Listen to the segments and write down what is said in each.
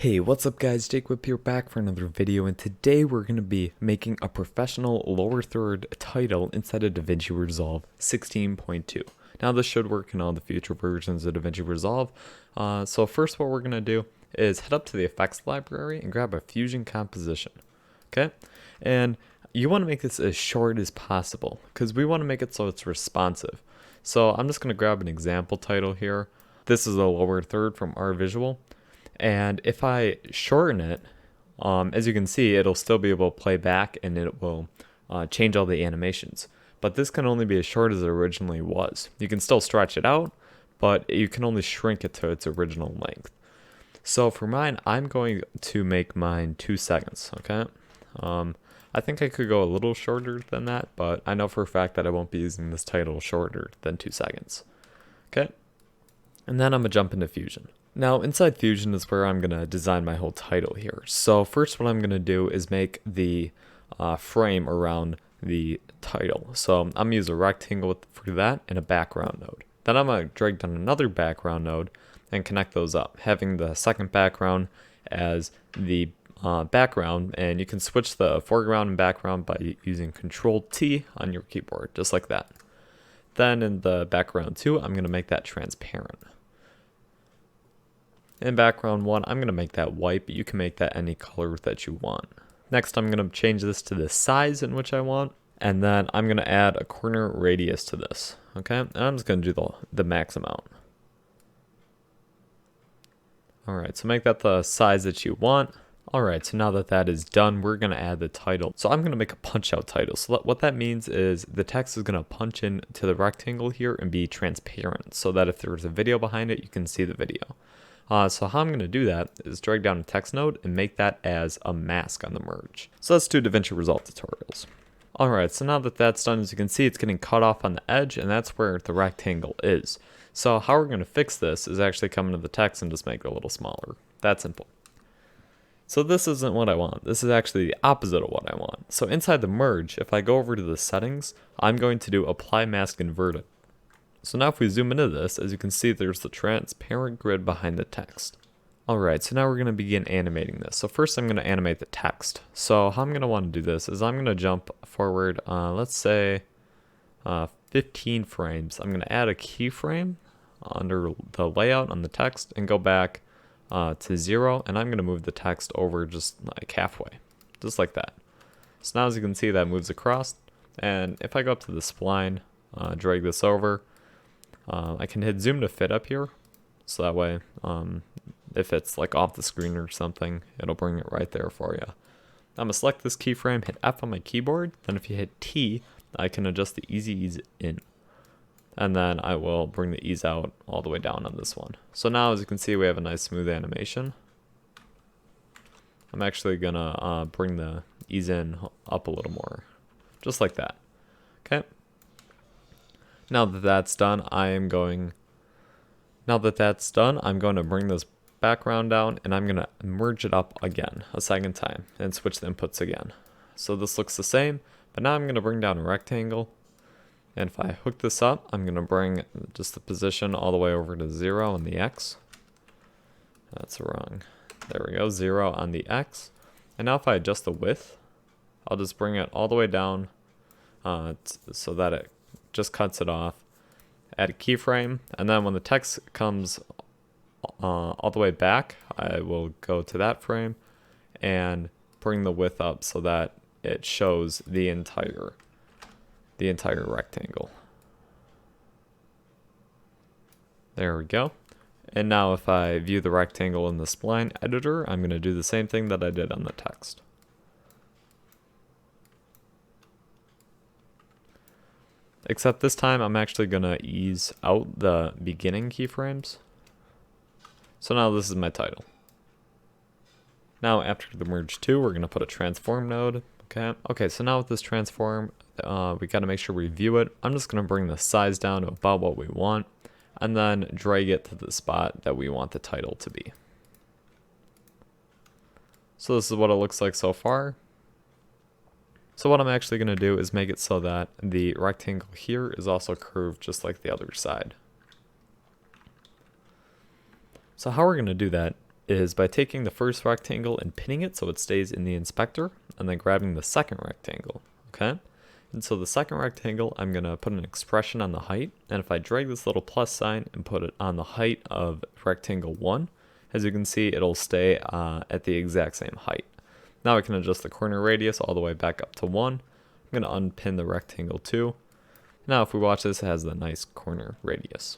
Hey, what's up guys, Jake Whip here back for another video, and today we're going to be making a professional lower third title inside of Davinci Resolve 16.2. Now this should work in all the future versions of Davinci Resolve. So first what we're going to do is head up to the effects library and grab a fusion composition. Okay, and you want to make this as short as possible because we want to make it so it's responsive. So I'm just going to grab an example title here. This is a lower third from our visual. And if I shorten it, as you can see, it'll still be able to play back and it will change all the animations. But this can only be as short as it originally was. You can still stretch it out, but you can only shrink it to its original length. So for mine, I'm going to make mine 2 seconds, okay? I think I could go a little shorter than that, but I know for a fact that I won't be using this title shorter than 2 seconds. Okay? And then I'm going to jump into Fusion. Now, inside Fusion is where I'm going to design my whole title here. So first what I'm going to do is make the frame around the title. So I'm going to use a rectangle for that and a background node. Then I'm going to drag down another background node and connect those up, having the second background as the background. And you can switch the foreground and background by using Control-T on your keyboard, just like that. Then in the background 2, I'm going to make that transparent. In background 1, I'm going to make that white, but you can make that any color that you want. Next, I'm going to change this to the size in which I want, and then I'm going to add a corner radius to this. Okay, and I'm just going to do the max amount. Alright, so make that the size that you want. Alright, so now that that is done, we're going to add the title. So I'm going to make a punch out title. So what that means is the text is going to punch into the rectangle here and be transparent, so that if there's a video behind it, you can see the video. So how I'm going to do that is drag down a text node and make that as a mask on the merge. So let's do Davinci Resolve tutorials. Alright, so now that that's done, as you can see, it's getting cut off on the edge, and that's where the rectangle is. So how we're going to fix this is actually come into the text and just make it a little smaller. That simple. So this isn't what I want. This is actually the opposite of what I want. So inside the merge, if I go over to the settings, I'm going to do apply mask inverted. So now if we zoom into this, as you can see, there's the transparent grid behind the text. Alright, so now we're going to begin animating this. So first I'm going to animate the text. So how I'm going to want to do this is I'm going to jump forward, let's say 15 frames. I'm going to add a keyframe under the layout on the text and go back to 0, and I'm going to move the text over just like halfway, just like that. So now as you can see, that moves across, and if I go up to the spline, drag this over, I can hit zoom to fit up here, so that way if it's like off the screen or something, it'll bring it right there for you. I'm going to select this keyframe, hit F on my keyboard, then if you hit T, I can adjust the ease in, and then I will bring the ease out all the way down on this one. So now as you can see, we have a nice smooth animation. I'm actually going to bring the ease in up a little more, just like that. Okay. Now that that's done, I'm going to bring this background down and I'm going to merge it up again a second time and switch the inputs again. So this looks the same, but now I'm going to bring down a rectangle, and if I hook this up, I'm going to bring just the position all the way over to 0 on the X. That's wrong. There we go, 0 on the X. And now if I adjust the width, I'll just bring it all the way down so that it just cuts it off. Add a keyframe, and then when the text comes all the way back, I will go to that frame and bring the width up so that it shows the entire rectangle. There we go. And now if I view the rectangle in the spline editor, I'm going to do the same thing that I did on the text. Except this time I'm actually going to ease out the beginning keyframes. So now this is my title. Now after the merge 2, we're going to put a transform node. Okay, so now with this transform, we got to make sure we view it. I'm just going to bring the size down to about what we want, and then drag it to the spot that we want the title to be. So this is what it looks like so far. So what I'm actually going to do is make it so that the rectangle here is also curved just like the other side. So how we're going to do that is by taking the first rectangle and pinning it so it stays in the inspector, and then grabbing the second rectangle, okay? And so the second rectangle, I'm going to put an expression on the height, and if I drag this little plus sign and put it on the height of rectangle 1, as you can see, it'll stay at the exact same height. Now I can adjust the corner radius all the way back up to 1. I'm going to unpin the rectangle 2. Now if we watch this, it has the nice corner radius.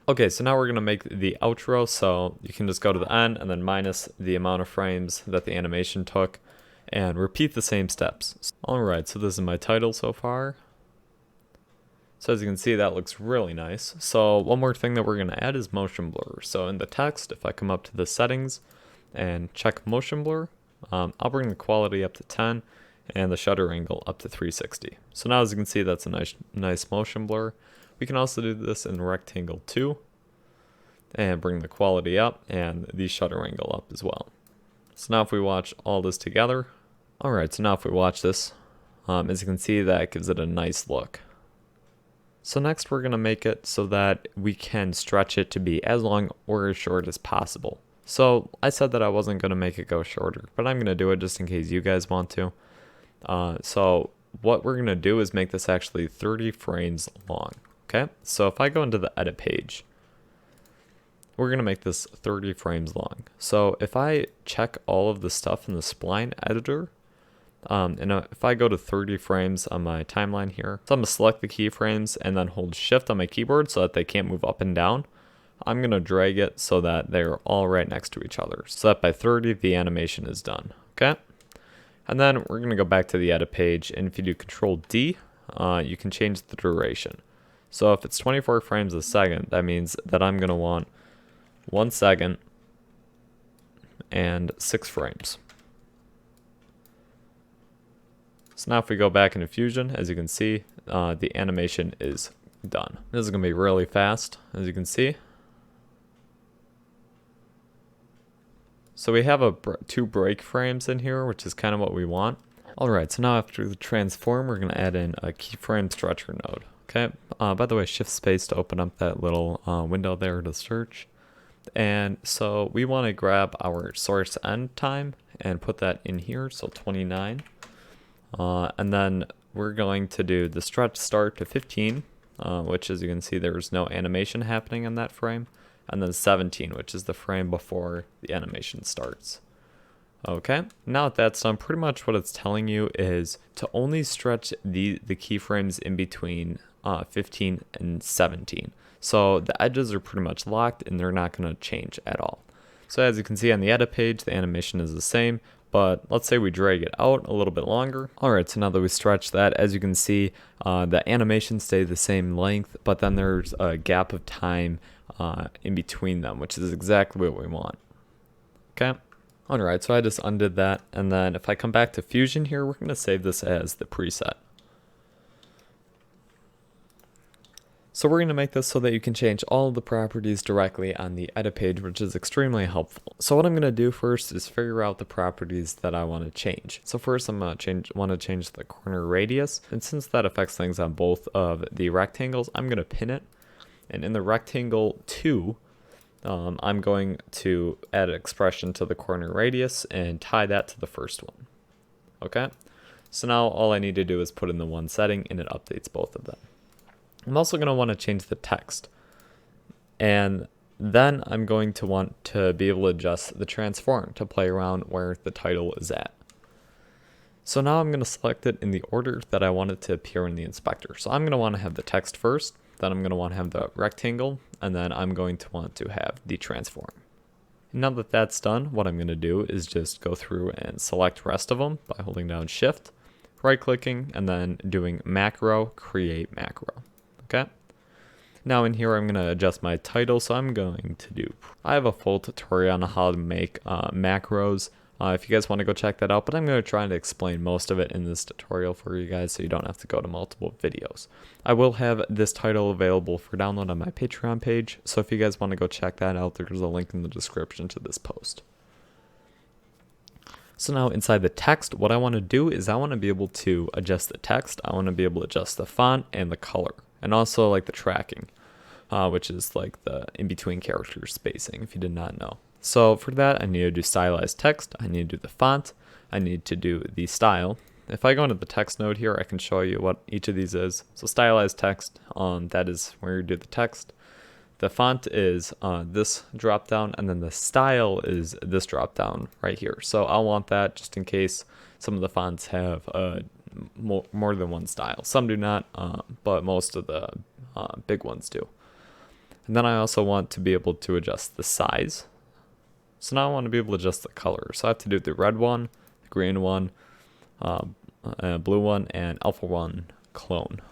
Okay, so now we're going to make the outro, so you can just go to the end and then minus the amount of frames that the animation took and repeat the same steps. Alright, so this is my title so far. So as you can see, that looks really nice. So one more thing that we're going to add is motion blur. So in the text, if I come up to the settings and check motion blur, I'll bring the quality up to 10 and the shutter angle up to 360. So now as you can see, that's a nice motion blur. We can also do this in rectangle 2 and bring the quality up and the shutter angle up as well. So now if we watch all this together, alright, so now if we watch this, as you can see, that gives it a nice look. So next we're going to make it so that we can stretch it to be as long or as short as possible. So I said that I wasn't going to make it go shorter, but I'm going to do it just in case you guys want to. So what we're going to do is make this actually 30 frames long. Okay, so if I go into the edit page, we're going to make this 30 frames long. So if I check all of the stuff in the spline editor, and if I go to 30 frames on my timeline here, so I'm going to select the keyframes and then hold shift on my keyboard so that they can't move up and down. I'm going to drag it so that they're all right next to each other, so that by 30 the animation is done. Okay, and then we're going to go back to the edit page, and if you do Control D, you can change the duration. So if it's 24 frames a second, that means that I'm going to want 1 second and 6 frames. So now if we go back into Fusion, as you can see, the animation is done. This is going to be really fast, as you can see. So we have 2 break frames in here, which is kind of what we want. Alright, so now after the transform, we're going to add in a keyframe stretcher node. Okay, by the way, shift space to open up that little window there to search. And so we want to grab our source end time and put that in here, so 29. And then we're going to do the stretch start to 15, which as you can see, there's no animation happening in that frame. And then 17, which is the frame before the animation starts. Okay, now that that's done, pretty much what it's telling you is to only stretch the keyframes in between 15 and 17. So the edges are pretty much locked and they're not going to change at all. So as you can see on the edit page, the animation is the same, but let's say we drag it out a little bit longer. Alright, so now that we stretch that, as you can see, the animation stay the same length, but then there's a gap of time in between them, which is exactly what we want. Okay. Alright, so I just undid that, and then if I come back to Fusion here, we're going to save this as the preset. So we're going to make this so that you can change all of the properties directly on the edit page, which is extremely helpful. So what I'm going to do first is figure out the properties that I want to change. So first I'm going to want to change the corner radius, and since that affects things on both of the rectangles, I'm going to pin it. And in the rectangle 2, I'm going to add an expression to the corner radius and tie that to the first one. Okay, so now all I need to do is put in the one setting and it updates both of them. I'm also going to want to change the text, and then I'm going to want to be able to adjust the transform to play around where the title is at. So now I'm going to select it in the order that I want it to appear in the inspector. So I'm going to want to have the text first, then I'm going to want to have the rectangle, and then I'm going to want to have the transform. Now that that's done, what I'm going to do is just go through and select rest of them by holding down shift, right clicking, and then doing macro, create macro. Okay. Now in here I'm going to adjust my title, so I'm going to do, I have a full tutorial on how to make macros if you guys want to go check that out, but I'm going to try to explain most of it in this tutorial for you guys so you don't have to go to multiple videos. I will have this title available for download on my Patreon page, so if you guys want to go check that out, there's a link in the description to this post. So now inside the text, what I want to do is I want to be able to adjust the text, I want to be able to adjust the font and the color, and also like the tracking, which is like the in-between character spacing, if you did not know. So for that, I need to do stylized text, I need to do the font, I need to do the style. If I go into the text node here, I can show you what each of these is. So stylized text, that is where you do the text. The font is this drop down, and then the style is this drop down right here. So I'll want that just in case some of the fonts have more than one style. Some do not, but most of the big ones do. And then I also want to be able to adjust the size. So now I want to be able to adjust the color. So I have to do the red one, the green one, blue one, and alpha one clone.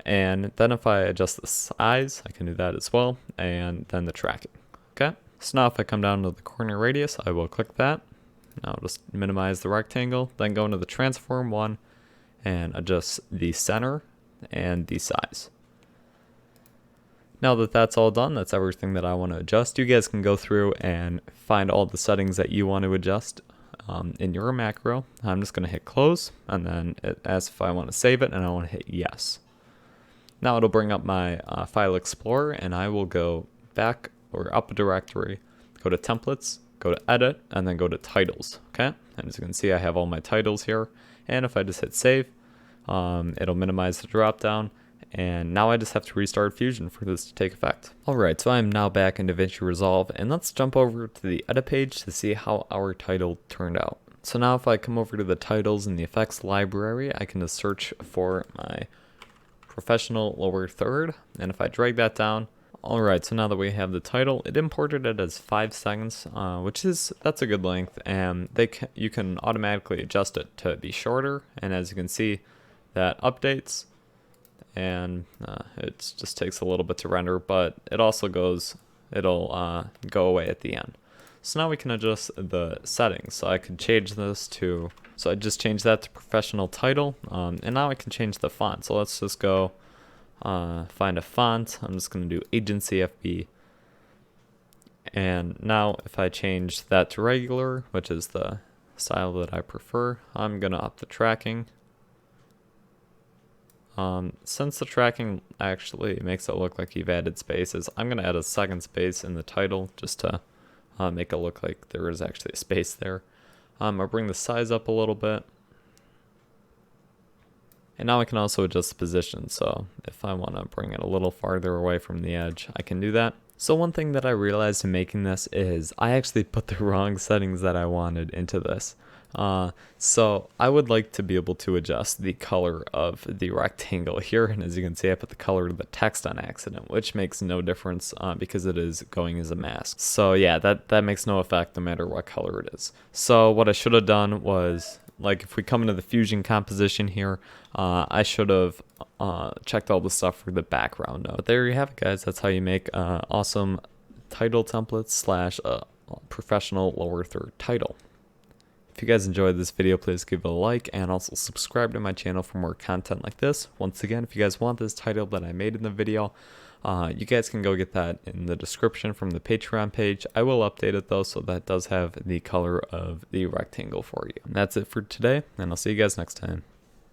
And then if I adjust the size, I can do that as well, and then the tracking. Okay, so now if I come down to the corner radius, I will click that. Now I'll just minimize the rectangle, then go into the transform one and adjust the center and the size. Now that that's all done, that's everything that I want to adjust. You guys can go through and find all the settings that you want to adjust in your macro. I'm just going to hit close, and then it asks if I want to save it, and I want to hit yes. Now it'll bring up my file explorer, and I will go back or up a directory, go to templates, go to edit, and then go to titles. Okay, and as you can see, I have all my titles here, and if I just hit save, it'll minimize the drop down. And now I just have to restart Fusion for this to take effect. Alright, so I'm now back in Davinci Resolve, and let's jump over to the edit page to see how our title turned out. So now if I come over to the titles in the effects library, I can just search for my professional lower third, and if I drag that down, alright, so now that we have the title, it imported it as 5 seconds, that's a good length, and you can automatically adjust it to be shorter, and as you can see, that updates. And it just takes a little bit to render, but it also it'll go away at the end. So now we can adjust the settings. So I could change this so I just changed that to professional title, and now I can change the font. So let's just go find a font. I'm just going to do Agency FB. And now if I change that to regular, which is the style that I prefer, I'm going to up the tracking. Since the tracking actually makes it look like you've added spaces, I'm going to add a second space in the title just to make it look like there is actually a space there. I'll bring the size up a little bit. And now I can also adjust the position, so if I want to bring it a little farther away from the edge, I can do that. So one thing that I realized in making this is I actually put the wrong settings that I wanted into this. So I would like to be able to adjust the color of the rectangle here, and as you can see, I put the color of the text on accident, which makes no difference because it is going as a mask. So yeah, that makes no effect no matter what color it is. So what I should have done was, like, if we come into the Fusion composition here, I should have checked all the stuff for the background node. But there you have it, guys. That's how you make awesome title templates / professional lower third title. If you guys enjoyed this video, please give it a like and also subscribe to my channel for more content like this. Once again, if you guys want this title that I made in the video, you guys can go get that in the description from the Patreon page. I will update it though, so that does have the color of the rectangle for you. And that's it for today, and I'll see you guys next time.